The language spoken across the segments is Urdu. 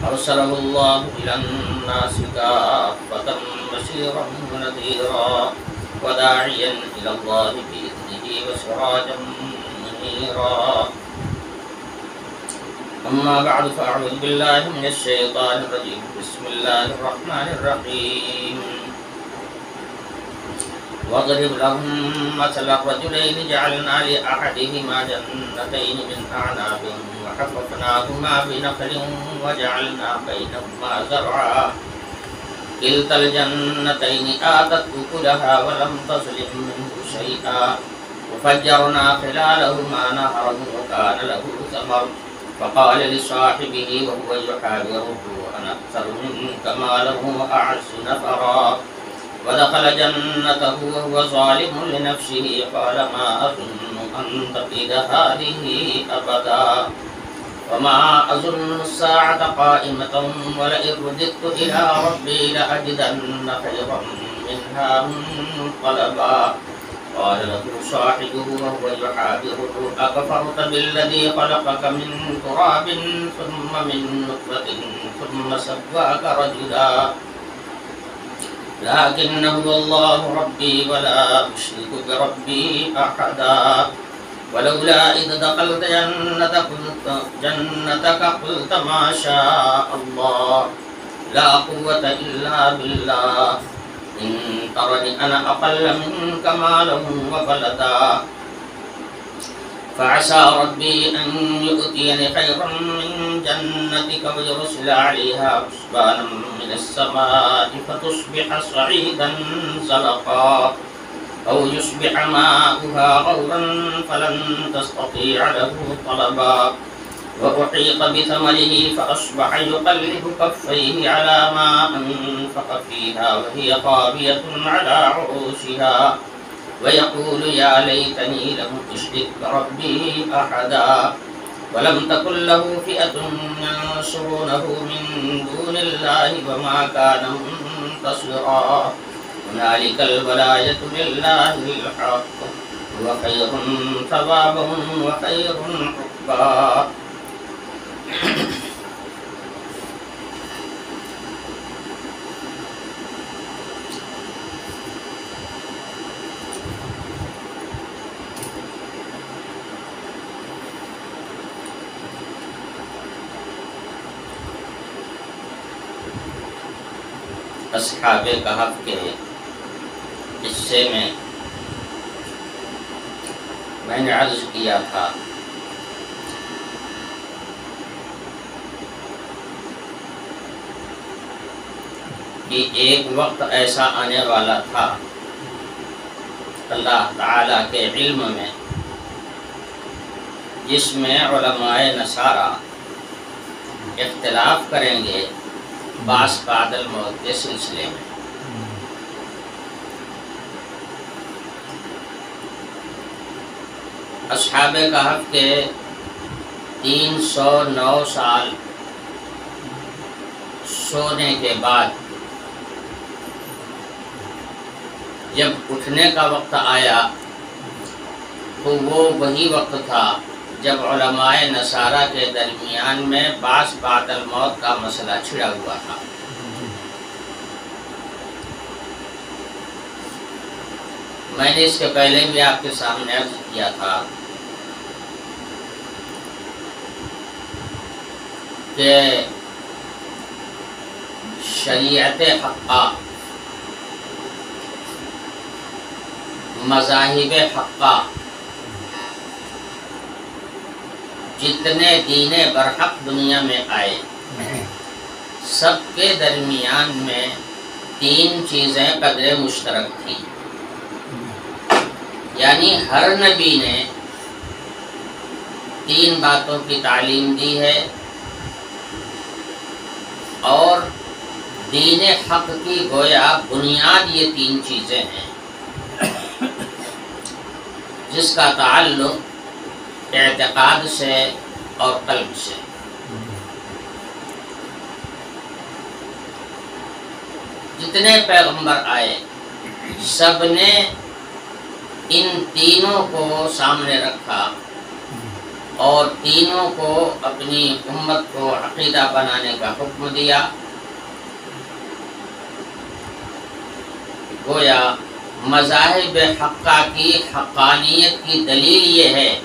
أرسله الله إلى الناس كافة بشيرا ونذيرا وداعيا إلى الله بإذنه وسراجا منيرا. أما بعد فأعوذ بالله من الشيطان الرجيم. بسم الله الرحمن الرحيم. واضرب لهم مثل الرجلين جعلنا لأحدهما جنتين من أعناب وحففناهما بنخل وجعلنا بينهما زرعا كلتا الجنتين آتت أكلها ولم تظلم منه شيئا وفجرنا خلالهما نهرا وكان له ثمر فقال لصاحبه وهو يحاوره أنا أكثر منك مالا وأعز نفرا ودخل جنته وهو ظالم لنفسه قال ما أظن أن تبيد هذه أبدا وما أظن الساعة قائمة ولئن رددت إلى ربي لأجدن خيرا منها منقلبا قال له صاحبه وهو يحاوره أكفرت بالذي خلقك من تراب ثم من نطفة ثم سواك رجلا لكن هو الله ربي ولا أشرك بربي أحدا ولولا إذ دخلت جنتك قلت ما شاء الله لا قوة إلا بالله إن ترني أنا أقل منك مالا وولدا فعسى ربي أن يؤتيني خيرا من جنتك ويرسل عليها حسبانا من السماء فتصبح صعيدا زلقا أو يصبح ماؤها غورا فلن تستطيع له طلبا وأحيط بثمره فأصبح يقلب كفيه على ما أنفق فيها وهي خاوية على عروشها ويقول يا ليتني لم أشرك بربي أحدا ولم تكن له فئة ينصرونه من دون الله وما كان منتصرا هنالك الولاية لله الحق هو خير ثوابا وخير عقبا. اصحاب کہف کے حصے میں نے عرض کیا تھا کہ ایک وقت ایسا آنے والا تھا اللہ تعالیٰ کے علم میں جس میں علماء نصارہ اختلاف کریں گے بعث بعد الموت کے سلسلے میں. اصحاب کہف کے 309 سال سونے کے بعد جب اٹھنے کا وقت آیا تو وہ وہی وقت تھا جب علماء نصارہ کے درمیان میں بعث بعد الموت کا مسئلہ چھڑا ہوا تھا. میں نے اس کے پہلے بھی آپ کے سامنے عرض کیا تھا کہ شریعت حقہ، مذاہب حقہ، جتنے دین برحق دنیا میں آئے سب کے درمیان میں 3 چیزیں قدر مشترک تھیں. یعنی ہر نبی نے 3 باتوں کی تعلیم دی ہے اور دین حق کی گویا بنیاد یہ 3 چیزیں ہیں جس کا تعلق اعتقاد سے اور قلب سے. جتنے پیغمبر آئے سب نے ان تینوں کو سامنے رکھا اور تینوں کو اپنی امت کو عقیدہ بنانے کا حکم دیا۔ گویا مذاہب حقہ کی حقانیت کی دلیل یہ ہے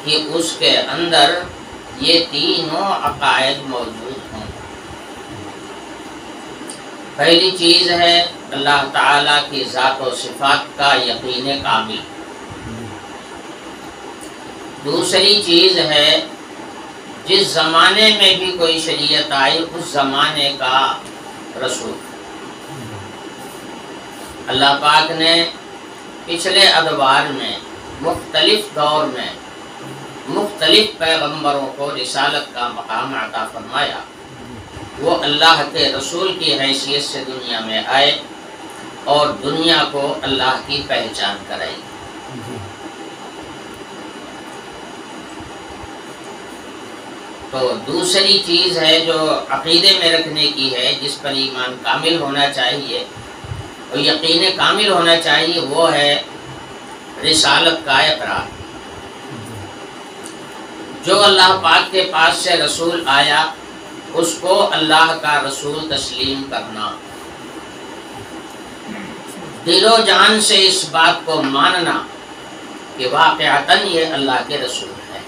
کہ اس کے اندر یہ تینوں عقائد موجود ہوں۔ پہلی چیز ہے اللہ تعالیٰ کی ذات و صفات کا یقین کامل۔ دوسری چیز ہے جس زمانے میں بھی کوئی شریعت آئی اس زمانے کا رسول۔ اللہ پاک نے پچھلے ادوار میں مختلف دور میں مختلف پیغمبروں کو رسالت کا مقام عطا فرمایا۔ وہ اللہ کے رسول کی حیثیت سے دنیا میں آئے اور دنیا کو اللہ کی پہچان کرائی۔ تو دوسری چیز ہے جو عقیدے میں رکھنے کی ہے، جس پر ایمان کامل ہونا چاہیے اور یقین کامل ہونا چاہیے، وہ ہے رسالت کا اقرار۔ جو اللہ پاک کے پاس سے رسول آیا اس کو اللہ کا رسول تسلیم کرنا، دل و جان سے اس بات کو ماننا کہ واقعتاً یہ اللہ کے رسول ہے،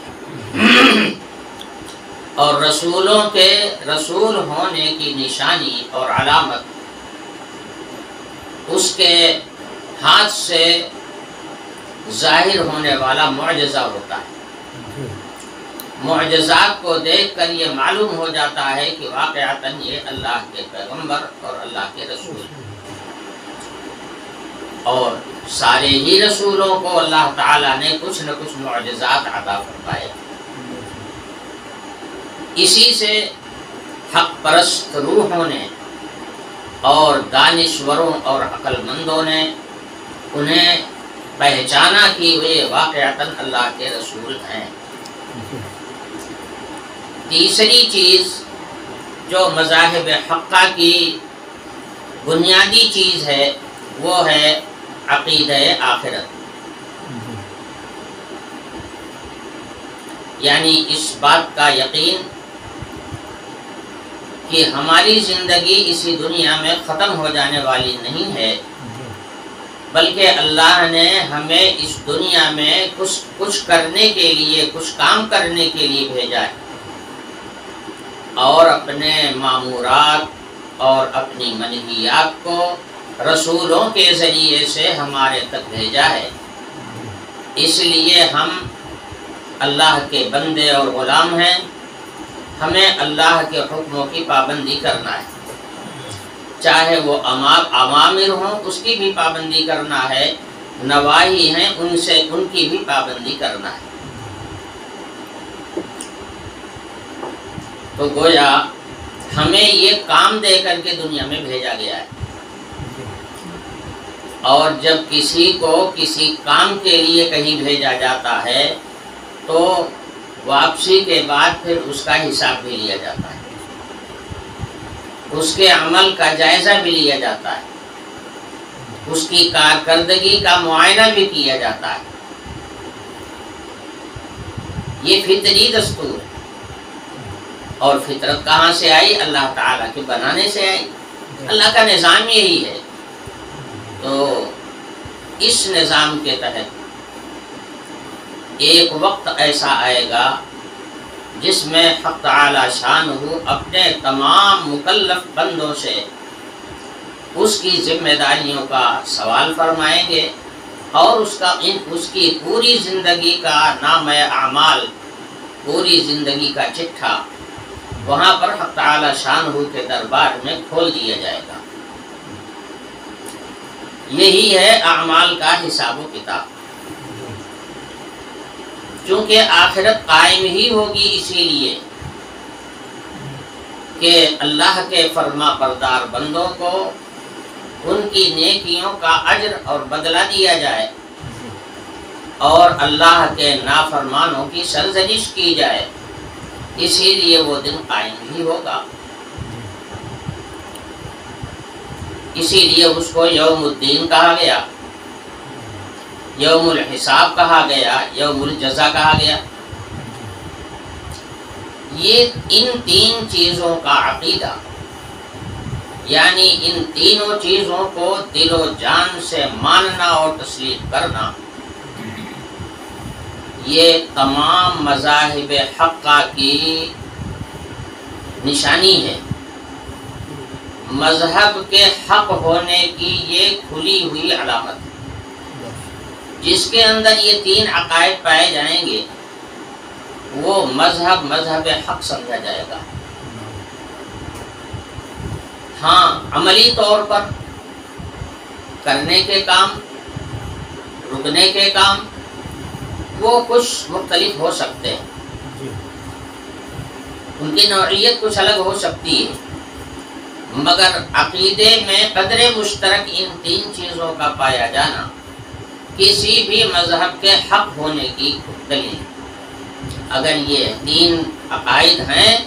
اور رسولوں کے رسول ہونے کی نشانی اور علامت اس کے ہاتھ سے ظاہر ہونے والا معجزہ ہوتا ہے۔ معجزات کو دیکھ کر یہ معلوم ہو جاتا ہے کہ واقعتاً یہ اللہ کے پیغمبر اور اللہ کے رسول ہیں۔ اور سارے ہی رسولوں کو اللہ تعالیٰ نے کچھ نہ کچھ معجزات عطا فرمائے۔ اسی سے حق پرست روحوں نے اور دانشوروں اور عقل مندوں نے انہیں پہچانا کہ یہ واقعتاً اللہ کے رسول ہیں۔ تیسری چیز جو مذاہب حقہ کی بنیادی چیز ہے وہ ہے عقیدہ آخرت، یعنی اس بات کا یقین کہ ہماری زندگی اسی دنیا میں ختم ہو جانے والی نہیں ہے، بلکہ اللہ نے ہمیں اس دنیا میں کچھ کرنے کے لیے، کچھ کام کرنے کے لیے بھیجا ہے، اور اپنے مامورات اور اپنی منہیات کو رسولوں کے ذریعے سے ہمارے تک بھیجا ہے۔ اس لیے ہم اللہ کے بندے اور غلام ہیں، ہمیں اللہ کے حکموں کی پابندی کرنا ہے، چاہے وہ اوامر ہوں اس کی بھی پابندی کرنا ہے، نواہی ہیں ان کی بھی پابندی کرنا ہے۔ تو گویا ہمیں یہ کام دے کر کے دنیا میں بھیجا گیا ہے، اور جب کسی کو کسی کام کے لیے کہیں بھیجا جاتا ہے تو واپسی کے بعد پھر اس کا حساب بھی لیا جاتا ہے، اس کے عمل کا جائزہ بھی لیا جاتا ہے، اس کی کارکردگی کا معائنہ بھی کیا جاتا ہے۔ یہ فطری دستور ہے، اور فطرت کہاں سے آئی؟ اللہ تعالیٰ کے بنانے سے آئی، اللہ کا نظام یہی ہے۔ تو اس نظام کے تحت ایک وقت ایسا آئے گا جس میں حق تعالی شانہ اپنے تمام مکلف بندوں سے اس کی ذمہ داریوں کا سوال فرمائیں گے، اور اس کی پوری زندگی کا نامہ اعمال، پوری زندگی کا چٹھا وہاں پر حق تعالی شانہ کے دربار میں کھول دیا جائے گا۔ یہی ہے اعمال کا حساب و کتاب۔ چونکہ آخرت قائم ہی ہوگی اسی لیے کہ اللہ کے فرما بردار بندوں کو ان کی نیکیوں کا اجر اور بدلہ دیا جائے، اور اللہ کے نافرمانوں کی سرزنش کی جائے، اسی لیے وہ دن قائم ہی ہوگا۔ اسی لیے اس کو یوم الدین کہا گیا، یوم الحساب کہا گیا، یوم الجزا کہا گیا۔ یہ ان تین چیزوں کا عقیدہ، یعنی ان تینوں چیزوں کو دل و جان سے ماننا اور تسلیم کرنا، یہ تمام مذاہب حقہ کی نشانی ہے۔ مذہب کے حق ہونے کی یہ کھلی ہوئی علامت ہے۔ جس کے اندر یہ تین عقائد پائے جائیں گے وہ مذہب حق سمجھا جائے گا۔ ہاں، عملی طور پر کرنے کے کام، رکنے کے کام وہ کچھ مختلف ہو سکتے ہیں، ان کی نوعیت کچھ الگ ہو سکتی ہے، مگر عقیدے میں قدر مشترک ان تین چیزوں کا پایا جانا کسی بھی مذہب کے حق ہونے کی دلیل۔ اگر یہ تین عقائد ہیں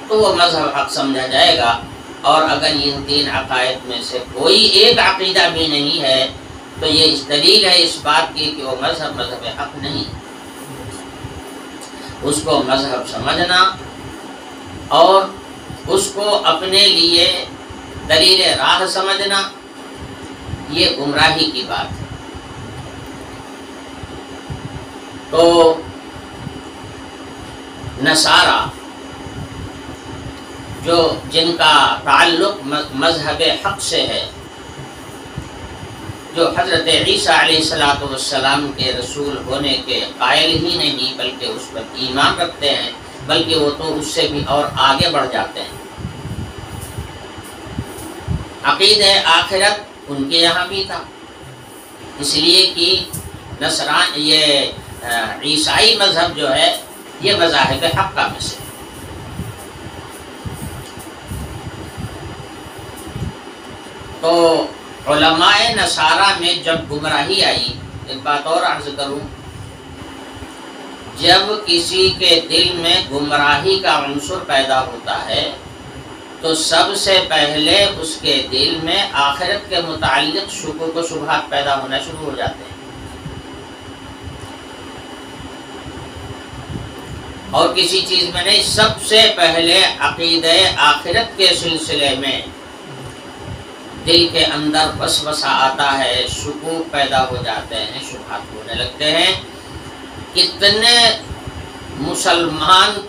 تو وہ مذہب حق سمجھا جائے گا، اور اگر ان تین عقائد میں سے کوئی ایک عقیدہ بھی نہیں ہے تو یہ اس دلیل ہے اس بات کی کہ وہ مذہب حق نہیں۔ اس کو مذہب سمجھنا اور اس کو اپنے لیے دلیل راہ سمجھنا یہ گمراہی کی بات ہے۔ تو نصارہ جن کا تعلق مذہب حق سے ہے، جو حضرت عیسیٰ علیہ السلام کے رسول ہونے کے قائل ہی نہیں بلکہ اس پر ایمان رکھتے ہیں، بلکہ وہ تو اس سے بھی اور آگے بڑھ جاتے ہیں۔ عقیدہ آخرت ان کے یہاں بھی تھا، اس لیے کہ یہ عیسائی مذہب جو ہے یہ مذاہب حقہ میں سے۔ تو علماء نصارہ میں جب گمراہی آئی، ایک بات اور عرض کروں، جب کسی کے دل میں گمراہی کا عنصر پیدا ہوتا ہے تو سب سے پہلے اس کے دل میں آخرت کے متعلق شکوک و شبہات پیدا ہونا شروع ہو جاتے ہیں، اور کسی چیز میں نہیں، سب سے پہلے عقیدہ آخرت کے سلسلے میں دل کے اندر وسوسہ آتا ہے، شکوک پیدا ہو جاتے ہیں، شبہات ہونے لگتے ہیں۔ کتنے مسلمانوں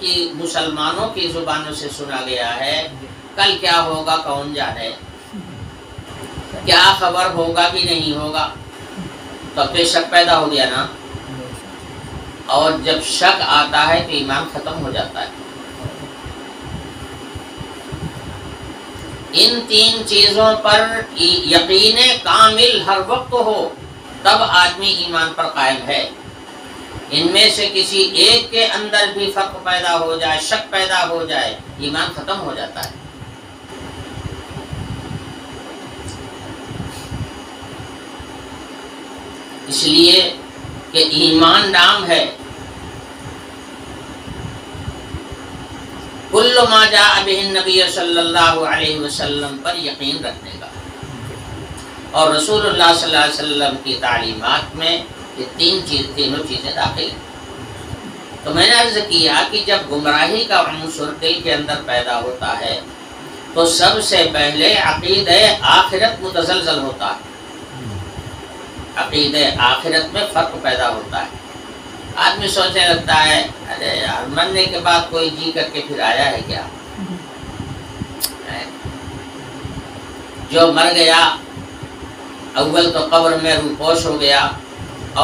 کی زبانوں سے سنا گیا ہے، کل کیا ہوگا کون جانے، کیا خبر ہوگا کہ نہیں ہوگا، تو اب تو شک پیدا ہو گیا نا، اور جب شک آتا ہے تو ایمان ختم ہو جاتا ہے۔ ان تین چیزوں پر یقین کامل ہر وقت ہو تب آدمی ایمان پر قائم ہے۔ ان میں سے کسی ایک کے اندر بھی فرق پیدا ہو جائے، شک پیدا ہو جائے، ایمان ختم ہو جاتا ہے۔ اس لیے کہ ایمان نام ہے کل ما جاء بہ النبی صلی اللہ علیہ وسلم پر یقین رکھنے کا، اور رسول اللہ صلی اللہ علیہ وسلم کی تعلیمات میں یہ تینوں چیزیں داخل ہیں۔ تو میں نے عرض کیا کہ جب گمراہی کا عنصر دل کے اندر پیدا ہوتا ہے تو سب سے پہلے عقیدہ آخرت متزلزل ہوتا ہے، عقیدہ آخرت میں فرق پیدا ہوتا ہے۔ آدمی سوچنے لگتا ہے ارے یار مرنے کے بعد کوئی جی کر کے پھر آیا ہے کیا؟ جو مر گیا اول تو قبر میں روپوش ہو گیا،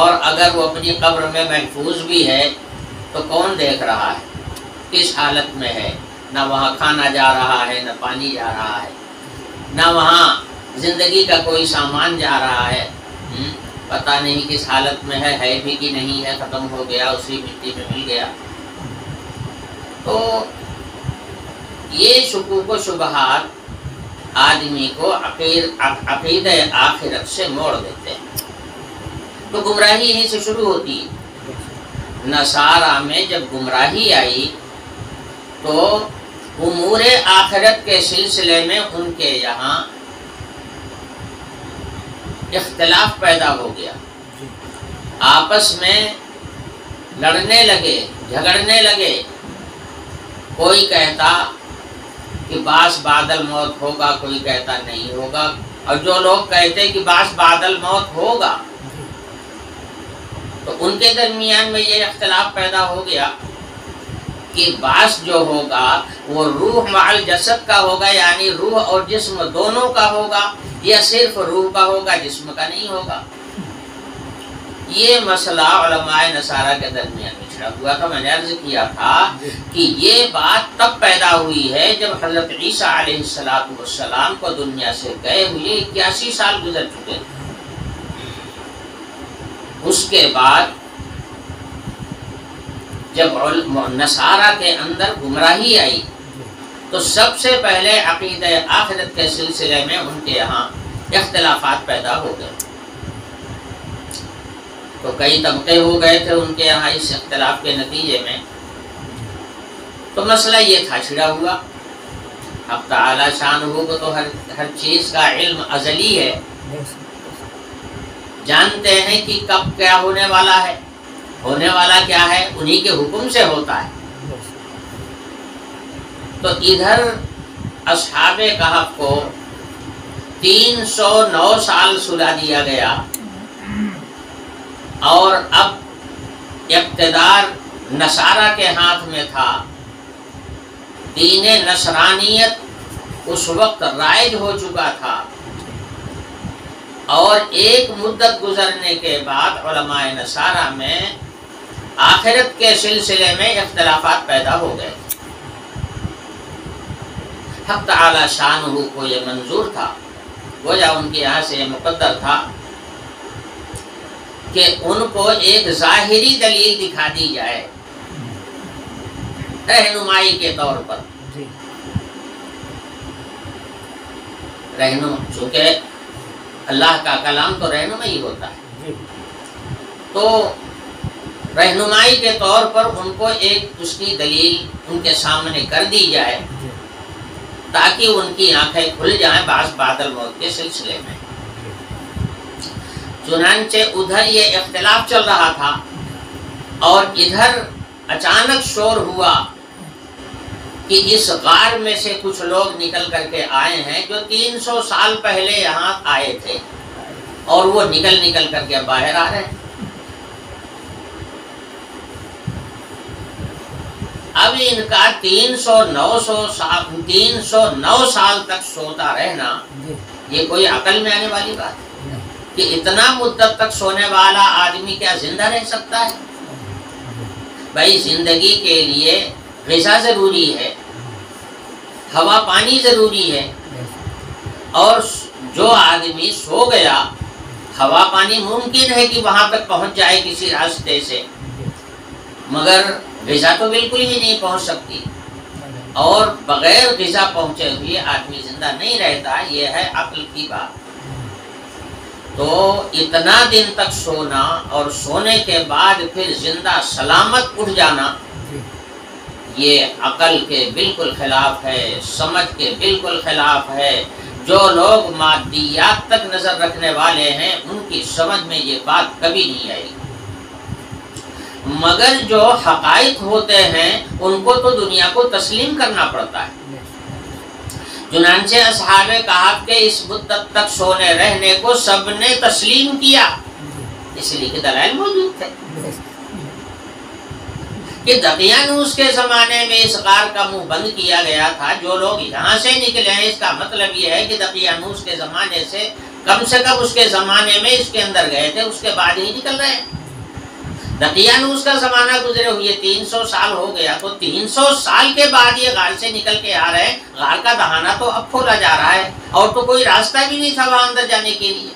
اور اگر وہ اپنی قبر میں محفوظ بھی ہے تو کون دیکھ رہا ہے کس حالت میں ہے؟ نہ وہاں کھانا جا رہا ہے، نہ پانی جا رہا ہے، نہ وہاں زندگی کا کوئی سامان جا رہا ہے، پتہ نہیں کس حالت میں ہے بھی کہ نہیں ہے، ختم ہو گیا، اسی مٹی میں مل گیا۔ تو یہ شکوک و شبہات آدمی کو عقیدہ آخرت سے موڑ دیتے ہیں، تو گمراہی یہیں سے شروع ہوتی ہے۔ نصارہ میں جب گمراہی آئی تو امور آخرت کے سلسلے میں ان کے یہاں اختلاف پیدا ہو گیا، آپس میں لڑنے لگے، جھگڑنے لگے، کوئی کہتا کہ بعث بعد الموت ہوگا، کوئی کہتا نہیں ہوگا، اور جو لوگ کہتے کہ بعث بعد الموت ہوگا تو ان کے درمیان میں یہ اختلاف پیدا ہو گیا کہ بعث جو ہوگا وہ روح مع الجسد کا ہوگا، یعنی روح اور جسم دونوں کا ہوگا، یا صرف روح کا ہوگا، جسم کا نہیں ہوگا۔ یہ مسئلہ علماء نصارہ کے درمیان بچھڑا ہوا تھا۔ میں نے عرض کیا تھا کہ یہ بات تب پیدا ہوئی ہے جب حضرت عیسیٰ علیہ السلام کو دنیا سے گئے ہوئے 81 سال گزر چکے۔ اس کے بعد جب نصارہ کے اندر گمراہی آئی تو سب سے پہلے عقیدہ آخرت کے سلسلے میں ان کے یہاں اختلافات پیدا ہو گئے، تو کئی طبقے ہو گئے تھے ان کے یہاں اس اختلاف کے نتیجے میں۔ تو مسئلہ یہ تھا چھڑا ہوا، اب تعالی شانہ کو تو ہر چیز کا علم ازلی ہے، جانتے ہیں کہ کب کیا ہونے والا ہے، ہونے والا کیا ہے انہی کے حکم سے ہوتا ہے۔ تو ادھر اصحاب کہف کو 309 سال سلا دیا گیا، اور اب اقتدار نصارہ کے ہاتھ میں تھا، دین نصرانیت اس وقت رائج ہو چکا تھا، اور ایک مدت گزرنے کے بعد علماء نصارہ میں آخرت کے سلسلے میں اختلافات پیدا ہو گئے۔ حق تعالی شانہ کو یہ منظور تھا، گویا ان کے یہاں سے مقدر تھا کہ ان کو ایک ظاہری دلیل دکھا دی جائے رہنمائی کے طور پر، چونکہ اللہ کا کلام تو رہنمائی ہوتا ہے، تو رہنمائی کے طور پر ان کو ایک اس کی دلیل ان کے سامنے کر دی جائے تاکہ ان کی آنکھیں کھل جائیں بعث بعد الموت کے سلسلے میں۔ چنانچہ ادھر یہ اختلاف چل رہا تھا، اور ادھر اچانک شور ہوا کہ اس غار میں سے کچھ لوگ نکل کر کے آئے ہیں جو 300 سال پہلے یہاں آئے تھے، اور وہ نکل کر کے باہر آ رہے ہیں۔ اب ان کا 309 سال تک سوتا رہنا یہ کوئی عقل میں آنے والی بات ہے کہ اتنا مدت تک سونے والا آدمی کیا زندہ رہ سکتا ہے؟ بھائی زندگی کے لیے غذا ضروری ہے، ہوا پانی ضروری ہے، اور جو آدمی سو گیا ہوا پانی ممکن ہے کہ وہاں تک پہنچ جائے کسی راستے سے، مگر غذا تو بالکل ہی نہیں پہنچ سکتی، اور بغیر غذا پہنچے ہوئے آدمی زندہ نہیں رہتا، یہ ہے عقل کی بات۔ تو اتنا دن تک سونا اور سونے کے بعد پھر زندہ سلامت اٹھ جانا یہ عقل کے بالکل خلاف ہے، سمجھ کے بالکل خلاف ہے۔ جو لوگ مادیات تک نظر رکھنے والے ہیں ان کی سمجھ میں یہ بات کبھی نہیں آئی، مگر جو حقائق ہوتے ہیں ان کو تو دنیا کو تسلیم کرنا پڑتا ہے۔ چنانچہ اصحاب کہف کے اس مدت تک سونے رہنے کو سب نے تسلیم کیا، اس لیے کہ دلائل موجود تھے کہ دقیانوس کے زمانے میں اس غار کا منہ بند کیا گیا تھا۔ جو لوگ یہاں سے نکلے ہیں اس کا مطلب یہ ہے کہ دقیانوس کے زمانے سے کم اس کے زمانے میں اس کے اندر گئے تھے، اس کے بعد ہی نکل رہے ہیں۔ دقیانوس کا زمانہ گزرے ہوئے 300 سال ہو گیا، تو 300 سال کے بعد یہ غار سے نکل کے آ رہے ہیں۔ غار کا دہانہ تو اب کھولا جا رہا ہے، اور تو کوئی راستہ بھی نہیں تھا وہاں اندر جانے کے لیے۔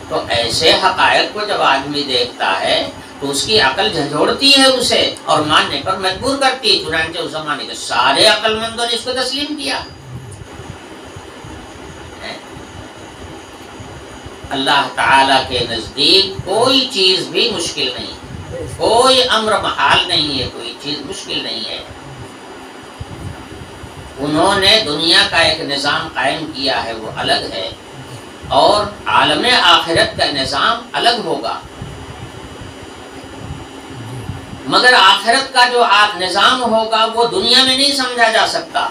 تو ایسے حقائق کو جب آدمی دیکھتا ہے تو اس کی عقل جھنجھوڑتی ہے اسے اور ماننے پر مجبور کرتی ہے۔ چنانچہ اس زمانے کے سارے عقل مندوں نے اس کو تسلیم کیا۔ اللہ تعالیٰ کے نزدیک کوئی چیز بھی مشکل نہیں، کوئی امر محال نہیں ہے، کوئی چیز مشکل نہیں ہے۔ انہوں نے دنیا کا ایک نظام قائم کیا ہے، وہ الگ ہے، اور عالم آخرت کا نظام الگ ہوگا۔ مگر آخرت کا جو نظام ہوگا وہ دنیا میں نہیں سمجھا جا سکتا.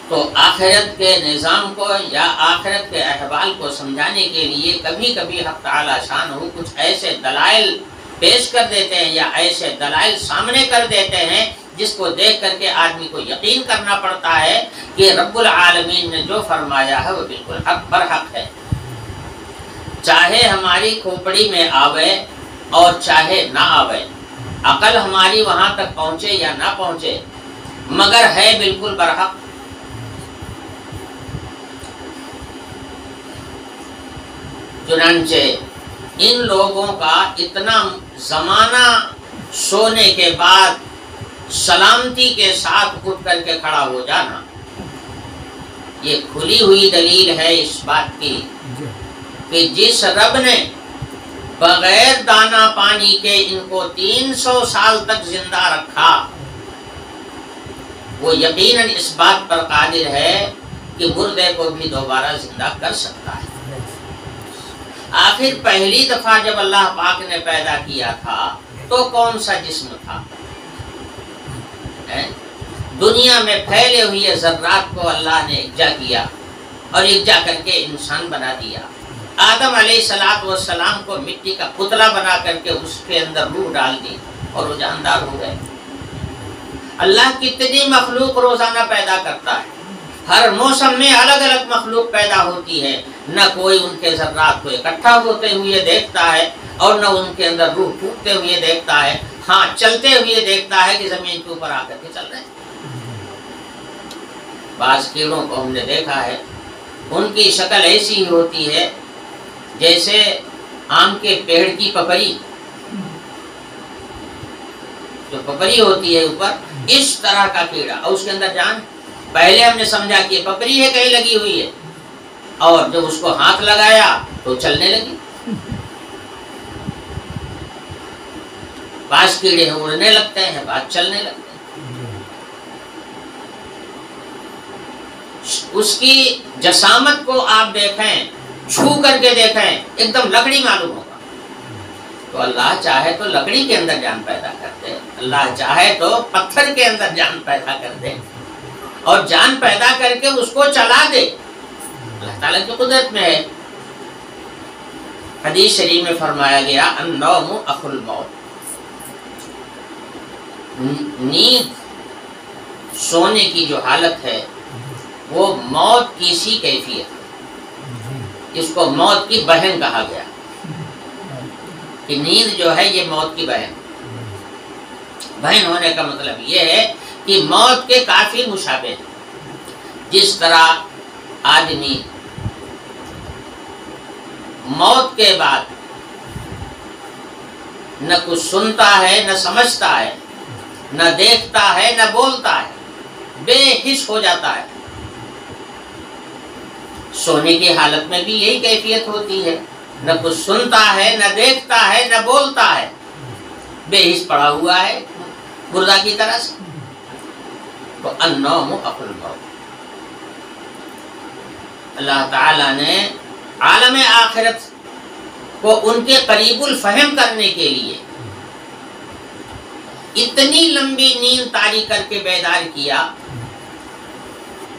تو آخرت کے نظام کو یا آخرت کے احوال کو سمجھانے کے لیے کبھی کبھی حق تعالی شان ہو کچھ ایسے دلائل پیش کر دیتے ہیں یا ایسے دلائل سامنے کر دیتے ہیں جس کو دیکھ کر کے آدمی کو یقین کرنا پڑتا ہے کہ رب العالمین نے جو فرمایا ہے وہ بالکل حق پر حق ہے. چاہے ہماری کھوپڑی میں آوے اور چاہے نہ آوے، عقل ہماری وہاں تک پہنچے یا نہ پہنچے، مگر ہے بالکل برحق. چنانچہ ان لوگوں کا اتنا زمانہ سونے کے بعد سلامتی کے ساتھ اٹھ کر کے کھڑا ہو جانا، یہ کھلی ہوئی دلیل ہے اس بات کی کہ جس رب نے بغیر دانا پانی کے ان کو 300 سال تک زندہ رکھا، وہ یقیناً اس بات پر قادر ہے کہ مردے کو بھی دوبارہ زندہ کر سکتا ہے. آخر پہلی دفعہ جب اللہ پاک نے پیدا کیا تھا تو کون سا جسم تھا؟ دنیا میں پھیلے ہوئے ذرات کو اللہ نے یکجا کیا اور یکجا کر کے انسان بنا دیا. آدم علیہ السلام کو مٹی کا پتلا بنا کر کے اس کے اندر روح ڈال دی اور وہ جاندار ہو گئے. اللہ کتنی مخلوق روزانہ پیدا کرتا ہے، ہر موسم میں الگ الگ مخلوق پیدا ہوتی ہے. نہ کوئی ان کے ذرات کو اکٹھا ہوتے ہوئے دیکھتا ہے اور نہ ان کے اندر روح پھوٹتے ہوئے دیکھتا ہے. ہاں چلتے ہوئے دیکھتا ہے کہ زمین کے اوپر آ کر کے چل رہے ہیں. بعض کیڑوں کو ہم نے دیکھا ہے، ان کی شکل ایسی ہی ہوتی ہے جیسے آم کے پیڑ کی پپری، جو پپری ہوتی ہے اوپر، اس طرح کا کیڑا، اور اس کے اندر جان. پہلے ہم نے سمجھا کہ یہ پپری ہے کہیں لگی ہوئی ہے، اور جب اس کو ہاتھ لگایا تو چلنے لگی. بعض کیڑے اڑنے لگتے ہیں، بعض چلنے لگتے ہیں. اس کی جسامت کو آپ دیکھیں، چھو کر کے دیکھیں، ایک دم لکڑی معلوم ہوگا. تو اللہ چاہے تو لکڑی کے اندر جان پیدا کر دے، اللہ چاہے تو پتھر کے اندر جان پیدا کر دے اور جان پیدا کر کے اس کو چلا دے. اللہ تعالیٰ کی قدرت میں ہے. حدیث شریف میں فرمایا گیا النوم اخو الموت، نیند سونے کی جو حالت ہے وہ موت کی سی کیفیت ہے. اس کو موت کی بہن کہا گیا کہ نیند جو ہے یہ موت کی بہن. بہن ہونے کا مطلب یہ ہے کہ موت کے کافی مشابہ ہے. جس طرح آدمی موت کے بعد نہ کچھ سنتا ہے، نہ سمجھتا ہے، نہ دیکھتا ہے، نہ بولتا ہے، بے حس ہو جاتا ہے، سونے کی حالت میں بھی یہی کیفیت ہوتی ہے. نہ کچھ سنتا ہے، نہ دیکھتا ہے، نہ بولتا ہے، بے حس پڑا ہوا ہے مردہ کی طرح سے. تو النوم اخو الموت. اللہ تعالیٰ نے عالم آخرت کو ان کے قریب الفہم کرنے کے لیے اتنی لمبی نیند طاری کر کے بیدار کیا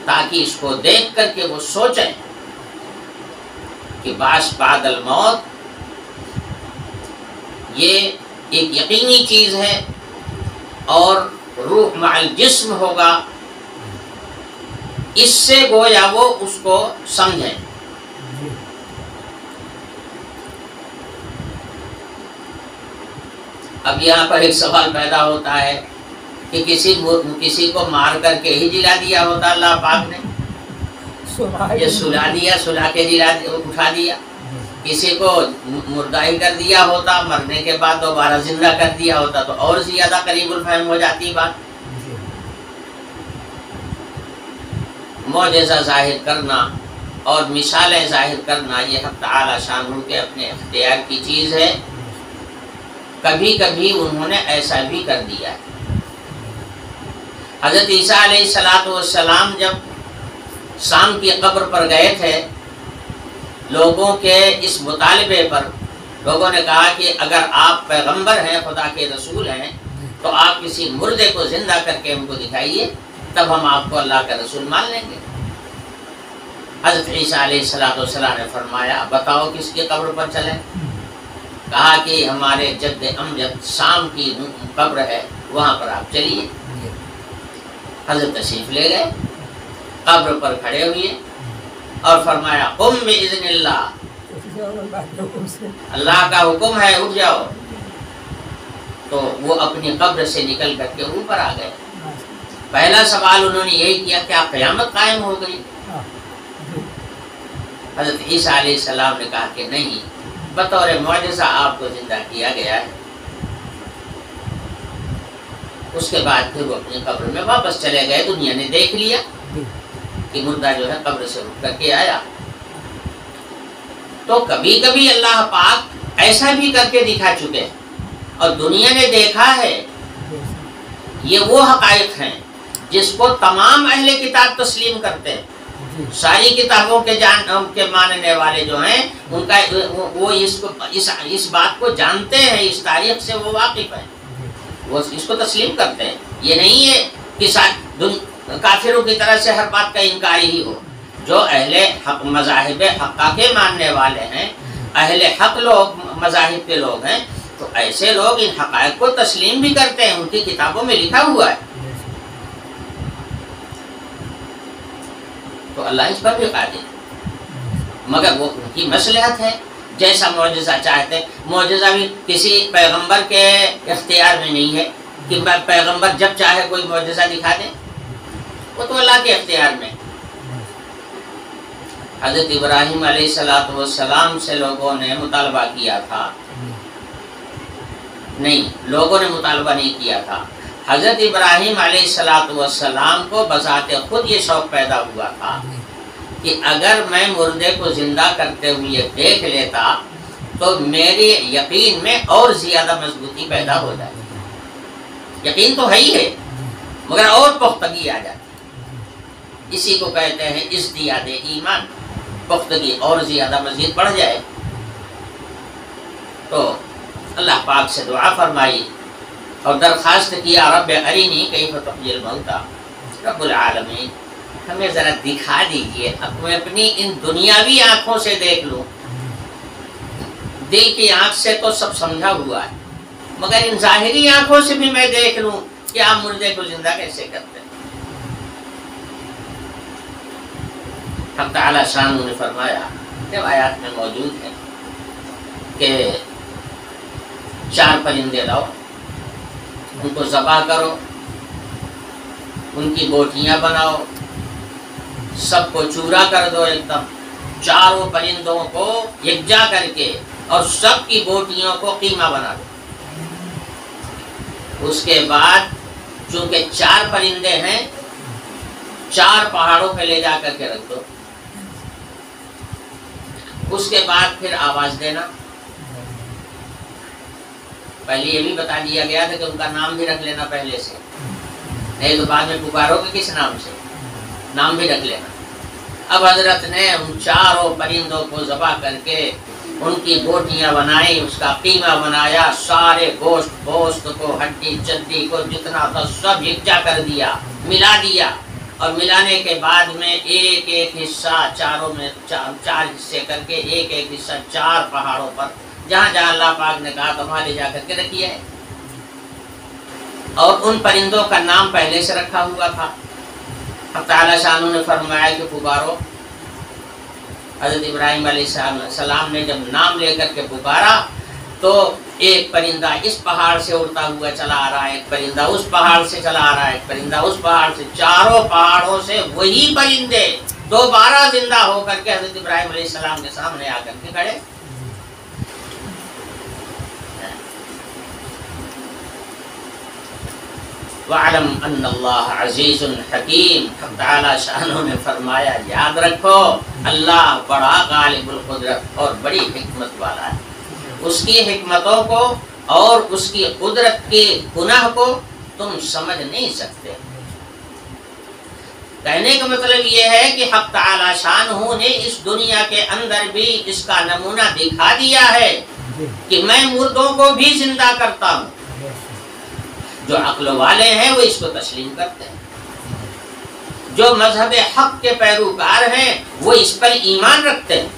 تاکہ اس کو دیکھ کر کے وہ سوچیں کہ بعد الموت یہ ایک یقینی چیز ہے اور روح مع الجسم ہوگا. اس سے گویا وہ اس کو سمجھیں. اب یہاں پر ایک سوال پیدا ہوتا ہے کہ کسی کو مار کر کے ہی جلا دیا ہوتا اللہ پاک نے، یہ سلا کے اٹھا دیا. کسی کو مردہ ہی کر دیا ہوتا، مرنے کے بعد دوبارہ زندہ کر دیا ہوتا تو اور زیادہ قریب الفہم ہو جاتی بات. معجزہ ظاہر کرنا اور مثالیں ظاہر کرنا یہ حق تعالی شانہ کے اپنے اختیار کی چیز ہے. کبھی کبھی انہوں نے ایسا بھی کر دیا ہے. حضرت عیسیٰ علیہ السلام جب شام کی قبر پر گئے تھے، لوگوں کے اس مطالبے پر لوگوں نے کہا کہ اگر آپ پیغمبر ہیں، خدا کے رسول ہیں، تو آپ کسی مردے کو زندہ کر کے ہم کو دکھائیے، تب ہم آپ کو اللہ کا رسول مان لیں گے۔ حضرت عیسیٰ علیہ السلام نے فرمایا بتاؤ کس کی قبر پر چلیں؟ کہا کہ ہمارے جد امجد شام کی قبر ہے، وہاں پر آپ چلیے۔ حضرت تشریف لے گئے، قبر پر کھڑے ہوئے اور فرمایا قم باذن اللہ، اللہ کا حکم ہے اٹھ جاؤ۔ تو وہ اپنی قبر سے نکل کر کے اوپر آ گئے۔ پہلا سوال انہوں نے یہی کیا کیا قیامت قائم ہو گئی؟ حضرت عیسیٰ علیہ السلام نے کہا کہ نہیں، بطور معجزہ آپ کو زندہ کیا گیا ہے۔ اس کے بعد پھر وہ اپنی قبر میں واپس چلے گئے۔ دنیا نے دیکھ لیا کہ مردہ جو ہے قبر سے اٹھ کر کے آیا۔ تو کبھی کبھی اللہ پاک ایسا بھی کر کے دکھا چکے ہیں اور دنیا نے دیکھا ہے۔ یہ وہ حقائق ہیں جس کو تمام اہل کتاب تسلیم کرتے ہیں۔ ساری کتابوں کے ماننے والے جو ہیں ان کا وہ اس بات کو جانتے ہیں، اس تاریخ سے وہ واقف ہیں، وہ اس کو تسلیم کرتے ہیں۔ یہ نہیں ہے کہ کافروں کی طرح سے ہر بات کا انکاری ہی ہو۔ جو اہل حق مذاہب حقہ کے ماننے والے ہیں، اہل حق لوگ مذاہب کے لوگ ہیں، تو ایسے لوگ ان حقائق کو تسلیم بھی کرتے ہیں، ان کی کتابوں میں لکھا ہوا ہے۔ تو اللہ اس پر بھی قادر ہے، مگر وہ ان کی مصلحت ہے، جیسا معجزہ چاہتے ہیں۔ معجزہ بھی کسی پیغمبر کے اختیار میں نہیں ہے کہ پیغمبر جب چاہے کوئی معجزہ دکھا دے، وہ تو اللہ کے اختیار میں۔ حضرت ابراہیم علیہ السلام سے لوگوں نے مطالبہ کیا تھا، نہیں، لوگوں نے مطالبہ نہیں کیا تھا۔ حضرت ابراہیم علیہ السلام کو بذات خود یہ شوق پیدا ہوا تھا کہ اگر میں مردے کو زندہ کرتے ہوئے دیکھ لیتا تو میرے یقین میں اور زیادہ مضبوطی پیدا ہو جائے۔ یقین تو ہے ہی ہے، مگر اور پختگی آ جاتی، اسی کو کہتے ہیں ازدیاد ایمان، پختگی اور زیادہ مزید بڑھ جائے۔ تو اللہ پاک سے دعا فرمائی اور درخواست کیا رب ارینی کیف تحیی الموتیٰ، رب العالمین ہمیں ذرا دکھا دیجئے، میں اپنی ان دنیاوی آنکھوں سے دیکھ لوں، دل کی آنکھ سے تو سب سمجھا ہوا ہے، مگر ان ظاہری آنکھوں سے بھی میں دیکھ لوں کہ آپ مردے کو زندہ کیسے کرتے ہیں۔ حق تعالی شان نے فرمایا، جب آیات میں موجود ہے کہ 4 پرندے لاؤ، ان کو ذبح کرو، ان کی بوٹیاں بناؤ، سب کو چورا کر دو، ایک دم 4 پرندوں کو یکجا کر کے اور سب کی بوٹیوں کو قیمہ بنا دو۔ اس کے بعد چونکہ 4 پرندے ہیں، 4 پہاڑوں پہ لے جا کر کے رکھ دو۔ اس کے بعد پھر آواز دینا۔ پہلے یہ بھی بتا دیا گیا تھا کہ ان کا نام بھی رکھ لینا پہلے سے، نہیں تو بعد میں پکارو گے کس نام سے، نام بھی رکھ لینا۔ اب حضرت نے ان 4 پرندوں کو ذبح کر کے ان کی بوٹیاں بنائی، اس کا قیمہ بنایا، سارے گوشت کو، ہڈی چڈی کو جتنا تھا سب یکجا کر دیا، ملا دیا، اور ملانے کے بعد میں ایک ایک حصہ 4 میں 4 حصے کر کے ایک حصہ 4 پہاڑوں پر جہاں جہاں اللہ پاک نے کہا تو وہاں لے جا کر کے رکھیا ہے۔ اور ان پرندوں کا نام پہلے سے رکھا ہوا تھا۔ حق تعالی شانہ نے فرمایا کہ پکارو۔ حضرت ابراہیم علیہ السلام نے جب نام لے کر کے پکارا تو ایک پرندہ اس پہاڑ سے اڑتا ہوا چلا آ رہا ہے، ایک پرندہ اس پہاڑ سے چلا آ رہا ہے، ایک پرندہ اس پہاڑ سے، 4 پہاڑوں سے وہی پرندے دوبارہ زندہ ہو کر کے حضرت ابراہیم علیہ السلام کے سامنے آ کر کے کھڑے۔ وَعَلَمْ أَنَّ اللَّهَ عَزِيزٌ حَكِيمٌ، حق تعالی شانہ نے فرمایا یاد رکھو اللہ بڑا غالب القدرت اور بڑی حکمت والا ہے۔ اس کی حکمتوں کو اور اس کی قدرت کے گناہ کو تم سمجھ نہیں سکتے۔ کہنے کا مطلب یہ ہے کہ حق تعالی شانہ نے اس دنیا کے اندر بھی اس کا نمونہ دکھا دیا ہے کہ میں مردوں کو بھی زندہ کرتا ہوں. جو عقل والے ہیں وہ اس کو تسلیم کرتے ہیں. جو مذہب حق کے پیروکار ہیں وہ اس پر ایمان رکھتے ہیں.